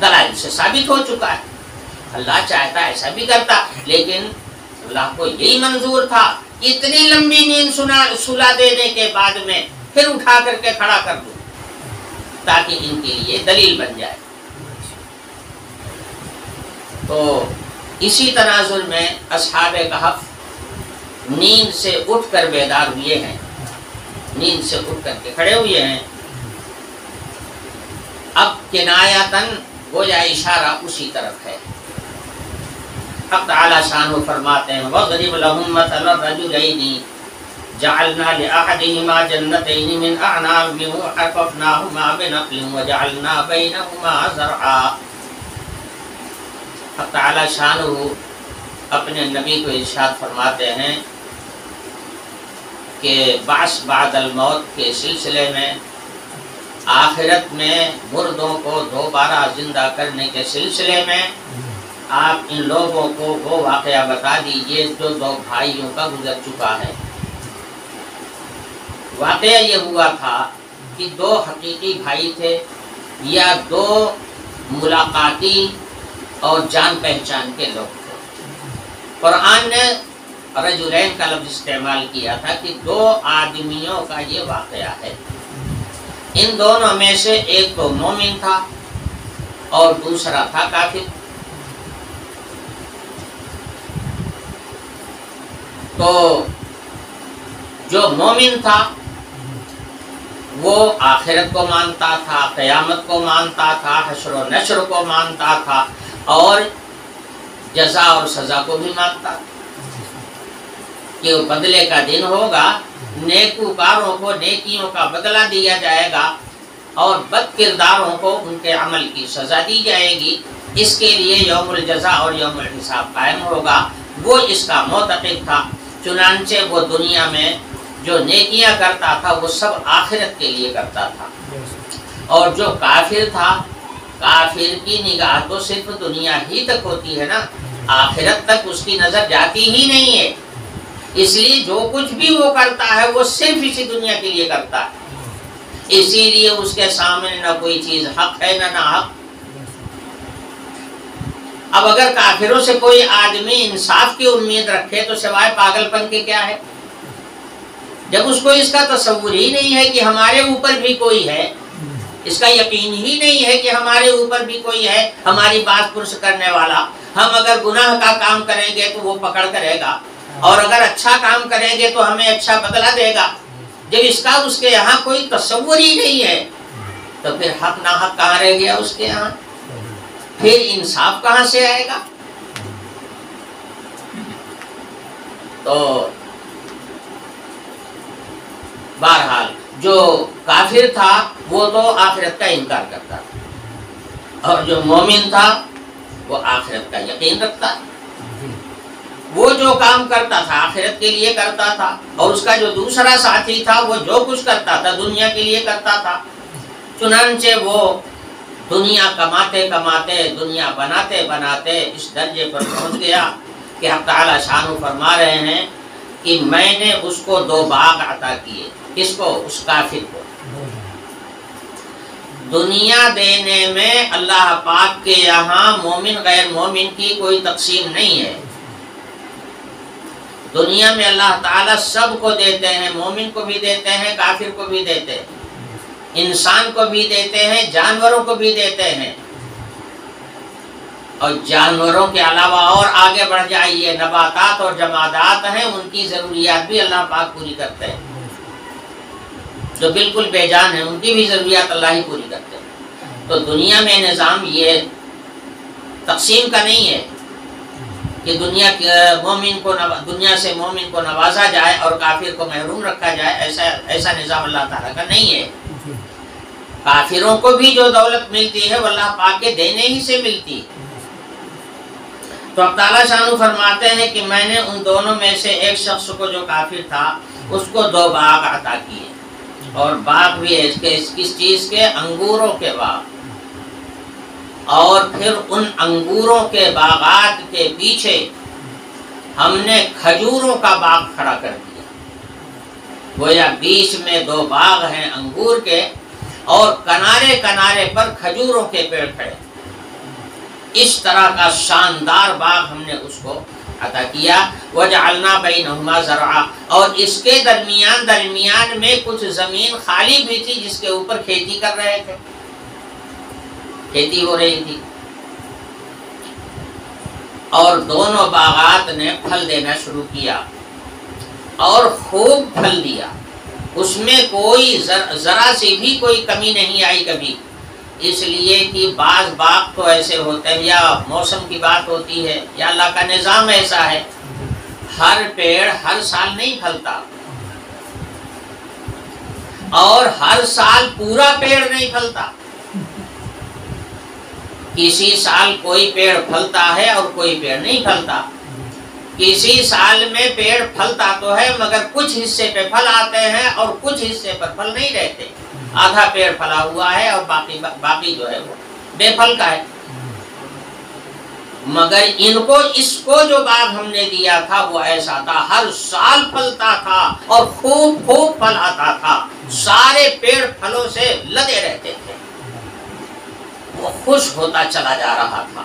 دلائل سے ثابت ہو چکا ہے. اللہ چاہتا ایسا بھی کرتا، لیکن اللہ کو یہی منظور تھا اتنی لمبی نیند سلا دینے کے بعد میں پھر اٹھا کر کے کھڑا کر دوں تاکہ ان کے لیے دلیل بن جائے. تو اسی تناظر میں اصحاب کہف نیند سے اٹھ کر بیدار ہوئے ہیں، نیند سے اٹھ کر کے کھڑے ہوئے ہیں. اب کنایتاً گویا اشارہ اسی طرف ہے. حق تعالی شانہ فرماتے ہیں وَاضْرِبْ لَهُم مَثَلَ الرَّجُلَيْنِ جَعَلْنَا لِأَحَدِهِمَا جَنَّتَيْنِ مِنْ أَعْنَابٍ وَحَفَفْنَاهُمَا بِنَخْلٍ وَجَعَلْنَا بَيْنَهُمَا زَرْعًا. حق تعالی شانہ اپنے نبی کو ارشاد فرماتے ہیں کہ بعث بعد الموت کے سلسلے میں، آخرت میں مردوں کو دوبارہ زندہ کرنے کے سلسلے میں آپ ان لوگوں کو وہ واقعہ بتا دیجئے جو دو بھائیوں کا گزر چکا ہے. واقعہ یہ ہوا تھا کہ دو حقیقی بھائی تھے یا دو ملاقاتی اور جان پہچان کے لوگ تھے. قرآن نے رجلین کا لفظ استعمال کیا تھا کہ دو آدمیوں کا یہ واقعہ ہے. ان دونوں میں سے ایک تو مومن تھا اور دوسرا تھا کافر. تو جو مومن تھا وہ آخرت کو مانتا تھا، قیامت کو مانتا تھا، حشر و نشر کو مانتا تھا اور جزا اور سزا کو بھی مانتا تھا کہ وہ بدلے کا دن ہوگا، نیکوکاروں کو نیکیوں کا بدلہ دیا جائے گا اور بد کرداروں کو ان کے عمل کی سزا دی جائے گی. اس کے لیے یوم الجزا اور یوم الحساب قائم ہوگا. وہ اس کا معتقد تھا. چنانچہ وہ دنیا میں جو نیکیاں کرتا تھا وہ سب آخرت کے لیے کرتا تھا. اور جو کافر تھا، کافر کی نگاہ تو صرف دنیا ہی تک ہوتی ہے نا، آخرت تک اس کی نظر جاتی ہی نہیں ہے. اس لیے جو کچھ بھی وہ کرتا ہے وہ صرف اسی دنیا کے لیے کرتا ہے. اسی لیے اس کے سامنے نہ کوئی چیز حق ہے نہ ناحق. اب اگر کافروں سے کوئی آدمی انصاف کی امید رکھے تو سوائے پاگل پن کے کیا ہے؟ جب اس کو اس کا تصور ہی نہیں ہے کہ ہمارے اوپر بھی کوئی ہے، اس کا یقین ہی نہیں ہے کہ ہمارے اوپر بھی کوئی ہے ہماری بات پرس کرنے والا. ہم اگر گناہ کا کام کریں گے تو وہ پکڑ کرے گا اور اگر اچھا کام کریں گے تو ہمیں اچھا بدلہ دے گا. جب اس کا اس کے یہاں کوئی تصور ہی نہیں ہے تو پھر حق ناحق کہاں رہ گیا اس کے یہاں؟ پھر انصاف کہاں سے آئے گا؟ تو بہرحال جو کافر تھا وہ تو آخرت کا انکار کرتا تھا اور جو مومن تھا وہ آخرت کا یقین رکھتا. وہ جو کام کرتا تھا آخرت کے لیے کرتا تھا اور اس کا جو دوسرا ساتھی تھا وہ جو کچھ کرتا تھا دنیا کے لیے کرتا تھا. چنانچہ وہ دنیا کماتے کماتے، دنیا بناتے بناتے اس درجے پر پہنچ گیا کہ حق تعالی شانہ فرما رہے ہیں کہ میں نے اس کو دو باغ عطا کیے. کس کو؟ اس کافر کو. دنیا دینے میں اللہ پاک کے یہاں مومن غیر مومن کی کوئی تقسیم نہیں ہے. دنیا میں اللہ تعالیٰ سب کو دیتے ہیں، مومن کو بھی دیتے ہیں، کافر کو بھی دیتے ہیں، انسان کو بھی دیتے ہیں، جانوروں کو بھی دیتے ہیں. اور جانوروں کے علاوہ اور آگے بڑھ جائیے، نباتات اور جمادات ہیں، ان کی ضروریات بھی اللہ پاک پوری کرتے ہیں. جو بالکل بے جان ہیں ان کی بھی ضروریات اللہ ہی پوری کرتے ہیں. تو دنیا میں نظام یہ تقسیم کا نہیں ہے کہ دنیا سے مومن کو نوازا جائے اور کافر کو محروم رکھا جائے. ایسا نظام اللہ تعالیٰ کا نہیں ہے. کافروں کو بھی جو دولت ملتی ہے وہ اللہ پاک کے دینے ہی سے ملتی. تو اب تعالیٰ شانہ فرماتے ہیں کہ میں نے ان دونوں میں سے ایک شخص کو جو کافر تھا اس کو دو باغ عطا کیے. اور باغ بھی کس چیز کے؟ انگوروں کے باغ. اور پھر ان انگوروں کے باغات کے پیچھے ہم نے کھجوروں کا باغ کھڑا کر دیا، گویا بیچ میں 2 باغ ہیں انگور کے اور کنارے کنارے پر کھجوروں کے پیڑ کھڑے، اس طرح کا شاندار باغ ہم نے اس کو عطا کیا۔ وجعلنا بینہما زرعا، اور اس کے درمیان میں کچھ زمین خالی بھی تھی جس کے اوپر کھیتی کر رہے تھے، کھیتی ہو رہی تھی، اور دونوں باغات نے پھل دینا شروع کیا اور خوب پھل دیا، اس میں کوئی ذرا سی بھی کوئی کمی نہیں آئی کبھی، اس لیے کہ بعض باغ تو ایسے ہوتے ہیں یا موسم کی بات ہوتی ہے یا اللہ کا نظام ایسا ہے، ہر پیڑ ہر سال نہیں پھلتا اور ہر سال پورا پیڑ نہیں پھلتا، کسی سال کوئی پیڑ پھلتا ہے اور کوئی پیڑ نہیں پھلتا، کسی سال میں پیڑ پھلتا تو ہے مگر کچھ حصے پہ پھل آتے ہیں اور کچھ حصے پر پھل نہیں رہتے، آدھا پیڑ پھلا ہوا ہے اور باقی جو ہے وہ بے پھل کا ہے۔ مگر اس کو جو باغ ہم نے دیا تھا وہ ایسا تھا، ہر سال پھلتا تھا اور خوب پھل آتا تھا، سارے پیڑ پھلوں سے لدے رہتے تھے، وہ خوش ہوتا چلا جا رہا تھا،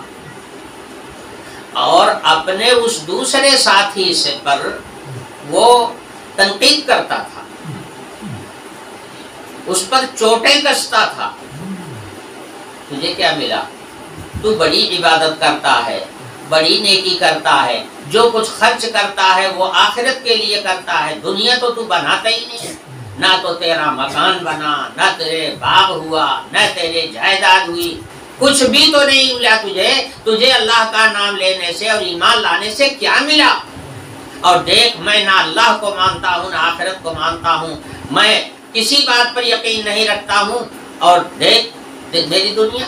اور اپنے اس دوسرے ساتھی سے پر وہ تنقید کرتا تھا، اس پر چوٹیں کستا تھا، تجھے کیا ملا؟ تو بڑی عبادت کرتا ہے، بڑی نیکی کرتا ہے، جو کچھ خرچ کرتا ہے وہ آخرت کے لیے کرتا ہے، دنیا تو بناتا ہی نہیں ہے، نہ تو تیرا مکان بنا، نہ تیرے باغ ہوا، نہ تیرے جائیداد ہوئی، کچھ بھی تو نہیں ملا تجھے اللہ کا نام لینے سے اور ایمان لانے سے کیا ملا؟ اور دیکھ، میں نہ اللہ کو مانتا ہوں نہ آخرت کو مانتا ہوں، میں کسی بات پر یقین نہیں رکھتا ہوں، اور دیکھ میری دنیا،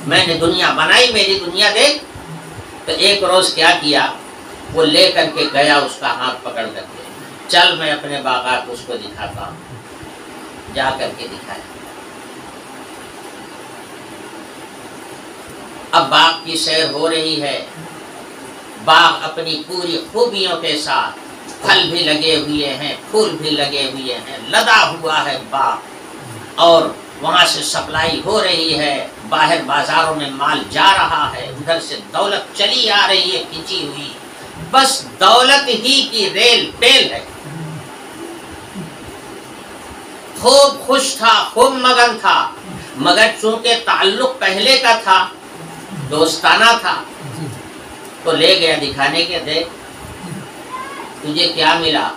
میں نے دنیا بنائی، میری دنیا دیکھ۔ تو ایک روز کیا کیا، وہ لے کر کے گیا اس کا ہاتھ پکڑ کر کے، چل میں اپنے باغات اس کو دکھاتا ہوں، جا کر کے دکھایا۔ اب باغ کی سیر ہو رہی ہے، باغ اپنی پوری خوبیوں کے ساتھ، پھل بھی لگے ہوئے ہیں، پھول بھی لگے ہوئے ہیں، لدا ہوا ہے باغ، اور وہاں سے سپلائی ہو رہی ہے، باہر بازاروں میں مال جا رہا ہے، ادھر سے دولت چلی آ رہی ہے کھینچی ہوئی، بس دولت ہی کی ریل ٹیل ہے۔ خوب خوش تھا، خوب مگن تھا، مگر چونکہ تعلق پہلے کا تھا، دوستانہ تھا، تو لے گیا دکھانے کے، دیکھ تجھے کیا ملا،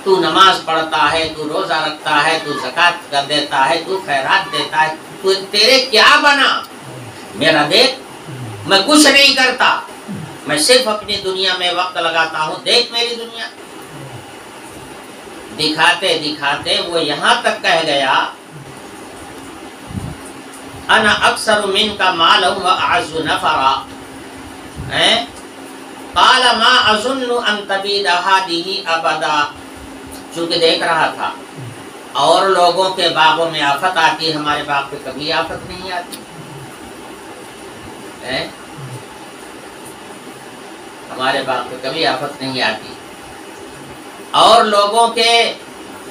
تو نماز پڑھتا ہے، تو روزہ رکھتا ہے، تو زکوٰۃ کر دیتا ہے، تو خیرات دیتا ہے، تو تیرے کیا بنا؟ میرا دیکھ، میں کچھ نہیں کرتا، میں صرف اپنی دنیا میں وقت لگاتا ہوں، دیکھ میری دنیا۔ دکھاتے دکھاتے وہ یہاں تک کہہ گیا، انا اکثر منک مالا واعز نفرا، قال ما اظن ان تبید هذه ابدا، چونکہ دیکھ رہا تھا اور لوگوں کے باغوں میں آفت آتی، ہمارے باغ پہ کبھی آفت نہیں آتی، ہمارے باغ پہ کبھی آفت نہیں آتی، اور لوگوں کے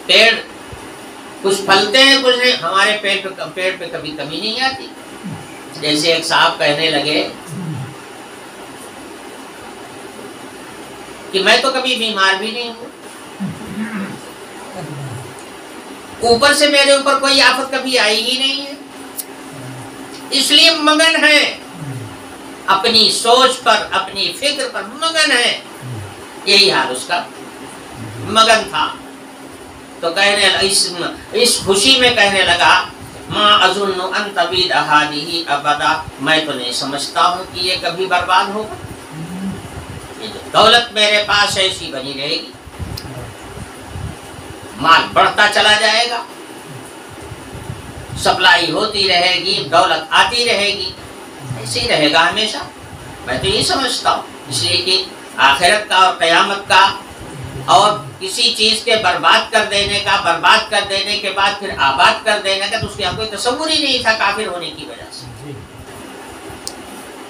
پیڑ کچھ پھلتے ہیں کچھ نہیں، ہمارے پیڑ پہ کبھی کمی نہیں آتی۔ جیسے ایک صاحب کہنے لگے کہ میں تو کبھی بیمار بھی نہیں ہوں، اوپر سے میرے اوپر کوئی آفت کبھی آئی ہی نہیں ہے، اس لیے مگن ہے، اپنی سوچ پر اپنی فکر پر مگن ہے، یہی حال اس کا، مگن تھا۔ تو کہنے اس خوشی میں کہنے لگا، ما اظن ان تبید هذه ابدا، میں تو نہیں سمجھتا ہوں کہ یہ کبھی برباد ہوگا، یہ جو دولت میرے پاس ہے ایسی بنی رہے گی، مال بڑھتا چلا جائے گا، سپلائی ہوتی رہے گی، دولت آتی رہے گی، ایسے ہی رہے گا ہمیشہ، میں تو یہ سمجھتا ہوں، اس لیے کہ آخرت کا اور قیامت کا اور کسی چیز کے برباد کر دینے کا، برباد کر دینے کے بعد پھر آباد کر دینے کا، تو اس کی ہم کوئی تصور ہی نہیں تھا کافر ہونے کی وجہ سے۔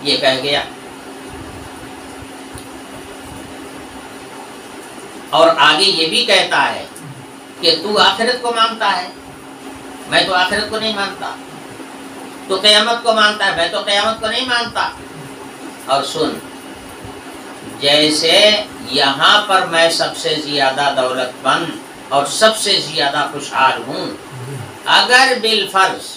یہ کہہ گیا. اور آگے یہ بھی کہتا ہے کہ تو آخرت کو مانتا ہے، میں تو آخرت کو نہیں مانتا. تو قیامت کو مانتا ہے، میں تو قیامت کو نہیں مانتا. اور سن، جیسے یہاں پر میں سب سے زیادہ دولت مند اور سب سے زیادہ خوشحال ہوں، اگر بالفرض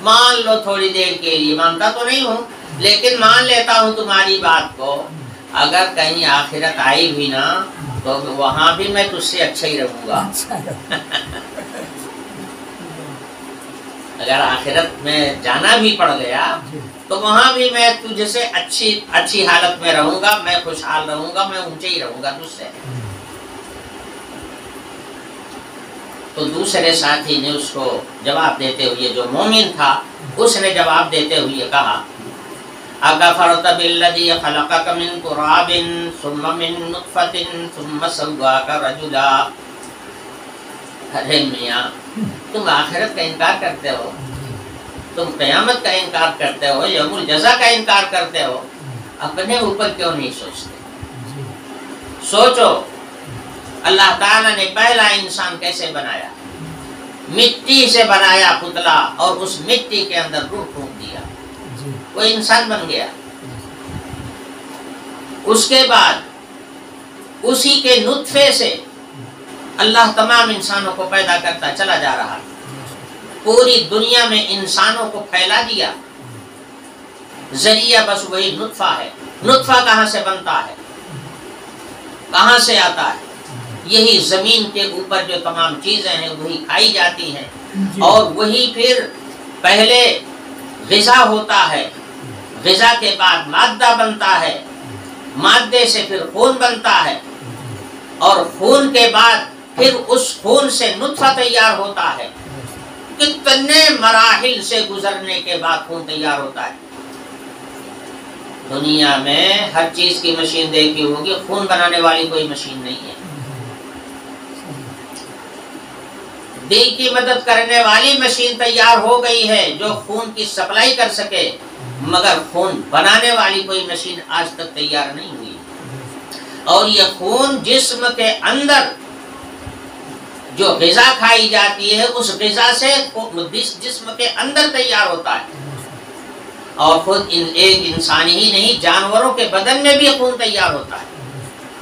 مان لو تھوڑی دیر کے لیے، مانتا تو نہیں ہوں لیکن مان لیتا ہوں تمہاری بات کو، اگر کہیں آخرت آئی بھی نا تو وہاں بھی میں تجھ سے اچھا ہی رہوں گا. اگر آخرت میں جانا بھی پڑ گیا تو وہاں بھی میں تجھ سے اچھی حالت میں رہوں گا، میں خوشحال رہوں گا، میں اونچے ہی رہوں گا تجھ سے. تو دوسرے ساتھی نے اس کو جواب دیتے ہوئے، جو مومن تھا اس نے جواب دیتے ہوئے کہا، اکفرت بالذی خلقک من تراب ثم من نطفۃ ثم سواک رجلا. ارے میاں، تم آخرت کا انکار کرتے ہو، تم قیامت کا انکار کرتے ہو، یوم الجزا کا انکار کرتے ہو، اپنے اوپر کیوں نہیں سوچتے؟ سوچو، اللہ تعالیٰ نے پہلا انسان کیسے بنایا؟ مٹی سے بنایا پتلا، اور اس مٹی کے اندر روح پھونک دیا، وہ انسان بن گیا. اس کے بعد اسی کے نطفے سے اللہ تمام انسانوں کو پیدا کرتا چلا جا رہا، پوری دنیا میں انسانوں کو پھیلا دیا. ذریعہ بس وہی نطفہ ہے. نطفہ کہاں سے بنتا ہے، کہاں سے آتا ہے؟ یہی زمین کے اوپر جو تمام چیزیں ہیں وہی کھائی جاتی ہیں، اور وہی پھر پہلے غذا ہوتا ہے، غذا کے بعد مادہ بنتا ہے، مادے سے پھر خون بنتا ہے، اور خون کے بعد پھر اس خون سے نطفہ تیار ہوتا ہے. کتنے مراحل سے گزرنے کے بعد خون تیار ہوتا ہے. دنیا میں ہر چیز کی مشین دیکھی ہوگی، خون بنانے والی کوئی مشین نہیں ہے. دل کی مدد کرنے والی مشین تیار ہو گئی ہے جو خون کی سپلائی کر سکے، مگر خون بنانے والی کوئی مشین آج تک تیار نہیں ہوئی. اور یہ خون جسم کے اندر جو غذا کھائی جاتی ہے اس غذا سے جسم کے اندر تیار ہوتا ہے. اور خود ایک انسان ہی نہیں، جانوروں کے بدن میں بھی خون تیار ہوتا ہے،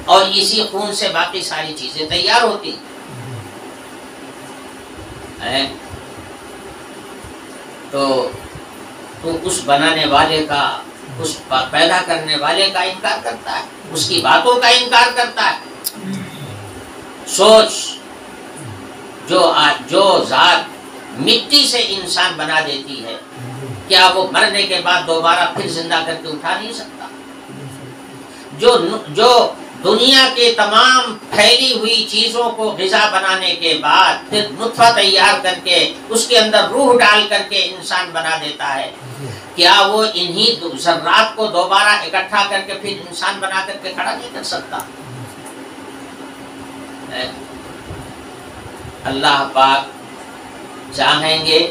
اور اسی خون سے باقی ساری چیزیں تیار ہوتی ہیں. تو اس بنانے والے کا، اس پیدا کرنے والے کا انکار کرتا ہے، اس کی باتوں کا انکار کرتا ہے. سوچ، جو ذات مٹی سے انسان بنا دیتی ہے، کیا وہ مرنے کے بعد دوبارہ پھر زندہ کر کے اٹھا نہیں سکتا؟ جو دنیا کے تمام پھیلی ہوئی چیزوں کو غذا بنانے کے بعد پھر نطفہ تیار کر کے اس کے اندر روح ڈال کر کے انسان بنا دیتا ہے، کیا وہ انہی ذرات کو دوبارہ اکٹھا کر کے پھر انسان بنا کر کے کھڑا نہیں کر سکتا؟ اللہ پاک چاہیں گے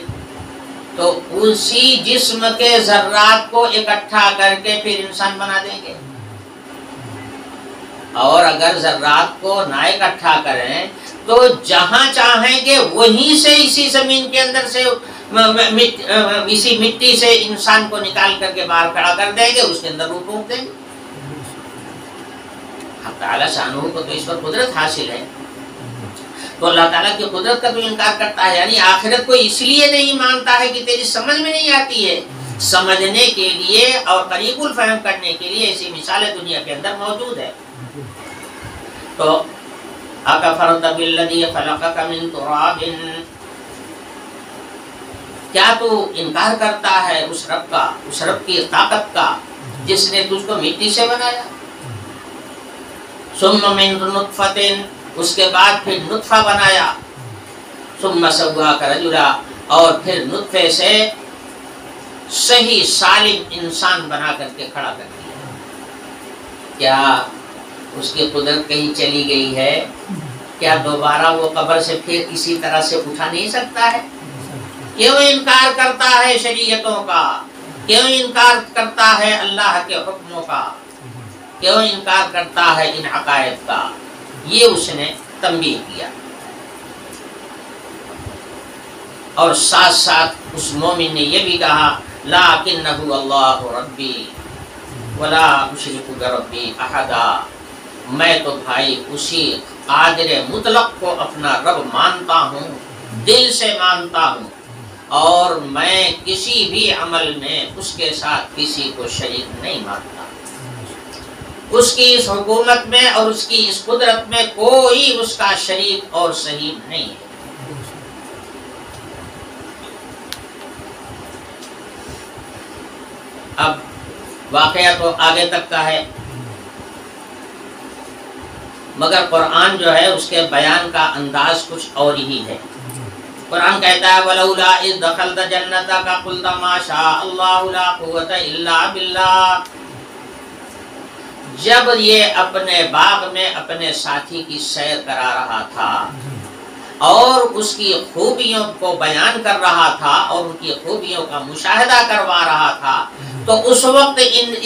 تو اسی جسم کے ذرات کو اکٹھا کر کے پھر انسان بنا دیں گے. اور اگر ذرات کو نہ اکٹھا کریں تو جہاں چاہیں گے وہیں سے اسی زمین کے اندر سے اسی مٹی سے انسان کو نکال کر کے باہر کھڑا کر دیں گے، اس کے اندر روح پھونک دیں گے. حق تعالیٰ شانہ کو تو اس پر قدرت حاصل ہے. تو اللہ تعالیٰ کی قدرت کا تو انکار کرتا ہے، یعنی آخرت کو اس لیے نہیں مانتا ہے کہ تیری سمجھ میں نہیں آتی ہے. سمجھنے کے لیے اور قریب الفہم کرنے کے لیے ایسی مثالیں دنیا کے اندر موجود ہے. تو اکفرت بالذی خلقک من تراب، کیا تو انکار کرتا ہے اس رب کا، اس رب کی طاقت کا جس نے تجھ کو مٹی سے بنایا؟ ثم من نطفۃ، اس کے بعد پھر نطفہ بنایا، ثم سواک رجلا، اور پھر نطفے سے صحیح سالم انسان بنا کر کے کھڑا کر دیا. کیا اس کی قدرت کہیں چلی گئی ہے؟ کیا دوبارہ وہ قبر سے پھر اسی طرح سے اٹھا نہیں سکتا ہے؟ کیوں انکار کرتا ہے شریعتوں کا؟ کیوں انکار کرتا ہے اللہ کے حکموں کا، کیوں انکار کرتا ہے ان عقائد کا، یہ اس نے تنبیہ کیا۔ اور ساتھ ساتھ اس مومن نے یہ بھی کہا لَٰكِنَّهُ اللَّهُ رَبِّي وَلَا أُشْرِكُ بِرَبِّي أَحَدًا، میں تو بھائی اسی قادر مطلق کو اپنا رب مانتا ہوں، دل سے مانتا ہوں، اور میں کسی بھی عمل میں اس کے ساتھ کسی کو شریک نہیں مانتا۔ اس کی اس حکومت میں اور اس کی اس قدرت میں کوئی اس کا شریک اور صحیح نہیں ہے۔ اب واقعہ تو آگے تک کا ہے، مگر قرآن جو ہے اس کے بیان کا انداز کچھ اور ہی ہے۔ قرآن کہتا ہے وَلَوْلَا إِذْ دَخَلْتَ جَنَّتَكَ قُلْتَ مَا شَاءَ اللَّهُ لَا قُوَّةَ إِلَّا بِاللَّهِ، جب یہ اپنے باغ میں اپنے ساتھی کی سیر کرا رہا تھا اور اس کی خوبیوں کو بیان کر رہا تھا اور ان کی خوبیوں کا مشاہدہ کروا رہا تھا، تو اس وقت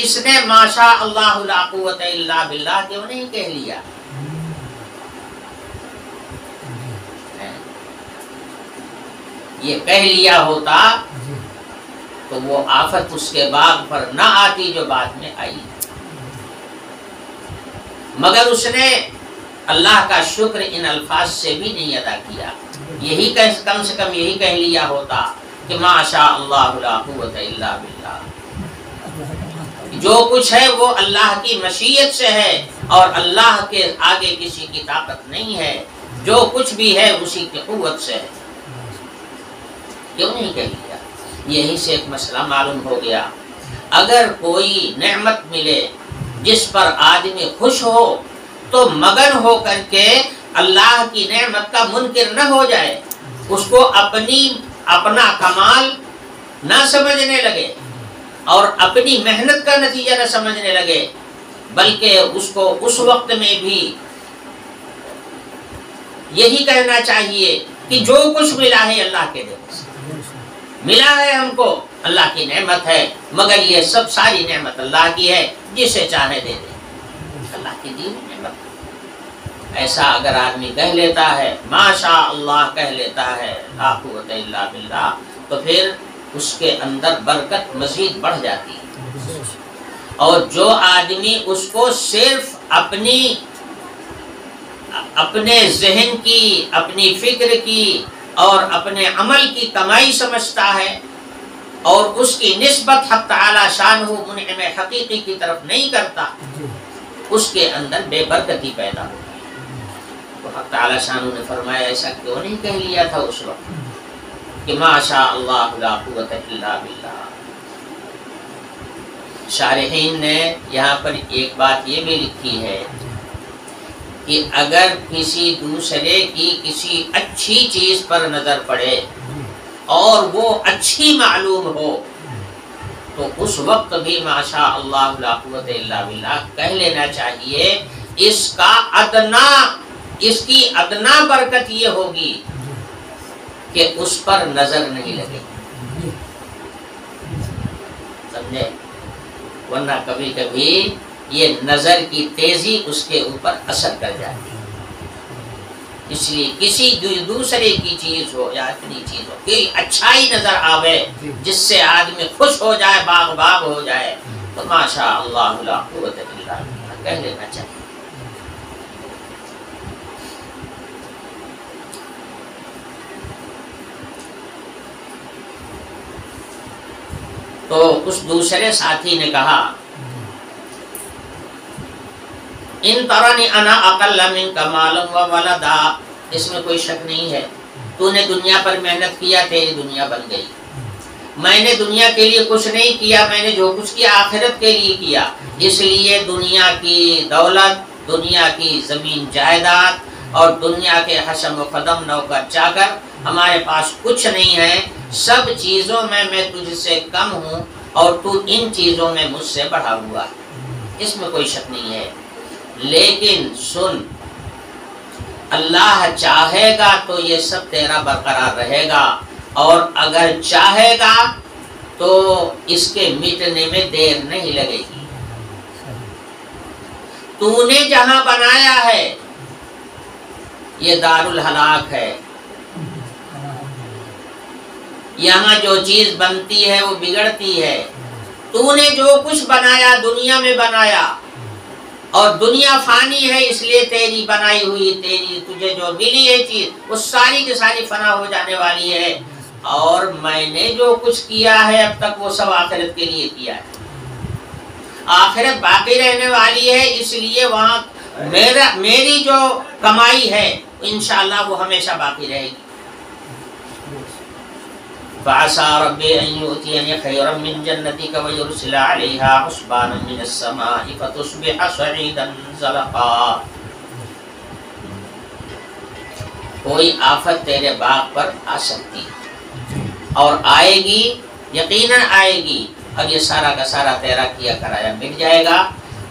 اس نے ما شاء اللہ لا قوت الا باللہ کیوں نہیں کہہ لیا؟ یہ کہہ لیا ہوتا تو وہ آفت اس کے باغ پر نہ آتی جو بعد میں آئی، مگر اس نے اللہ کا شکر ان الفاظ سے بھی نہیں ادا کیا۔ یہی کم سے کم یہی کہہ لیا ہوتا کہ ما شاء اللہ لا قوت الا باللہ، جو کچھ ہے وہ اللہ کی مشیت سے ہے اور اللہ کے آگے کسی کی طاقت نہیں ہے، جو کچھ بھی ہے اسی کی قوت سے ہے۔ کیوں نہیں کہہ لیا؟ یہی سے ایک مسئلہ معلوم ہو گیا، اگر کوئی نعمت ملے جس پر آدمی خوش ہو تو مگن ہو کر کے اللہ کی نعمت کا منکر نہ ہو جائے، اس کو اپنا کمال نہ سمجھنے لگے اور اپنی محنت کا نتیجہ نہ سمجھنے لگے، بلکہ اس کو اس وقت میں بھی یہی کہنا چاہیے کہ جو کچھ ملا ہے اللہ کے دے سے ملا ہے، ہم کو اللہ کی نعمت ہے، مگر یہ سب ساری نعمت اللہ کی ہے، جسے چاہے دے دے، اللہ کی دی نعمت۔ ایسا اگر آدمی کہہ لیتا ہے، ما شاء اللہ کہہ لیتا ہے، لا قوت الا باللہ، تو پھر اس کے اندر برکت مزید بڑھ جاتی ہے۔ اور جو آدمی اس کو صرف اپنے ذہن کی، اپنی فکر کی اور اپنے عمل کی کمائی سمجھتا ہے اور اس کی نسبت حق تعالی شانہ منعم حقیقی کی طرف نہیں کرتا، اس کے اندر بے برکتی پیدا ہوتی ہے۔ تو حق تعالی شانہ نے فرمایا ایسا کیوں نہیں کہہ لیا تھا اس وقت کہ ما شاء اللہ لا قوت الا باللہ۔ شارحین نے یہاں پر ایک بات یہ بھی لکھی ہے کہ اگر کسی دوسرے کی کسی اچھی چیز پر نظر پڑے اور وہ اچھی معلوم ہو تو اس وقت بھی ما شاء اللہ لا قوت الا باللہ کہہ لینا چاہیے۔ اس کی ادنا برکت یہ ہوگی کہ اس پر نظر نہیں لگے، سمجھے؟ ورنہ کبھی کبھی یہ نظر کی تیزی اس کے اوپر اثر کر جاتی ہے۔ اس لیے کسی دوسرے کی چیز ہو یا اپنی چیز ہو، کوئی اچھائی نظر آوے جس سے آدمی خوش ہو جائے، باغ ہو جائے، تو ما شاء اللہ لا قوت الا باللہ کہہ لینا چاہیے۔ تو اس دوسرے ساتھی نے کہا ان ترانی انا اقل منک مالا و ولدا، اس میں کوئی شک نہیں ہے، تو نے دنیا پر محنت کیا، تیری دنیا بن گئی، میں نے دنیا کے لیے کچھ نہیں کیا، میں نے جو کچھ کیا آخرت کے لیے کیا، اس لیے دنیا کی دولت، دنیا کی زمین جائیداد اور دنیا کے حشم و قدم نوکر چاکر ہمارے پاس کچھ نہیں ہے، سب چیزوں میں میں تجھ سے کم ہوں اور تو ان چیزوں میں مجھ سے بڑھا ہوا ہے، اس میں کوئی شک نہیں ہے۔ لیکن سن، اللہ چاہے گا تو یہ سب تیرا برقرار رہے گا، اور اگر چاہے گا تو اس کے مٹنے میں دیر نہیں لگے گی۔ تو نے جہاں بنایا ہے یہ دارالہلاک ہے، یہاں جو چیز بنتی ہے وہ بگڑتی ہے۔ تو نے جو کچھ بنایا دنیا میں بنایا، اور دنیا فانی ہے، اس لیے تیری بنائی ہوئی، تیری تجھے جو ملی ہے چیز وہ ساری کی ساری فنا ہو جانے والی ہے، اور میں نے جو کچھ کیا ہے اب تک وہ سب آخرت کے لیے کیا ہے۔ آخرت باقی رہنے والی ہے، اس لیے وہاں میری جو کمائی ہے انشاءاللہ وہ ہمیشہ باقی رہے گی۔ فَعَسَىٰ رَبِّي أَن يُؤْتِيَنِي خَيْرًا مِّن جَنَّتِكَ وَيُرْسِلَ عَلَيْهَا حُسْبَانًا مِّنَ السَّمَاءِ فَتُصْبِحَ صَعِيدًا زَلَقًا۔ کوئی آفت تیرے باغ پر آ سکتی اور آئے گی، یقیناً آئے گی، اور یہ سارا کا سارا تیرا کیا کرایا مل جائے گا،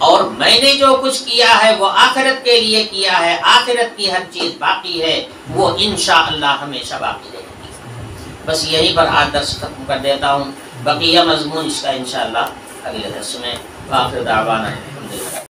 اور میں نے جو کچھ کیا ہے وہ آخرت کے لیے کیا ہے، آخرت کی ہر چیز باقی ہے، وہ انشاءاللہ ہمیشہ باقی رہے گی۔ بس یہی پر آج درس ختم کر دیتا ہوں، بقیہ مضمون اس کا انشاءاللہ اگلے درس میں۔ وآخر دعوانا الحمدللہ۔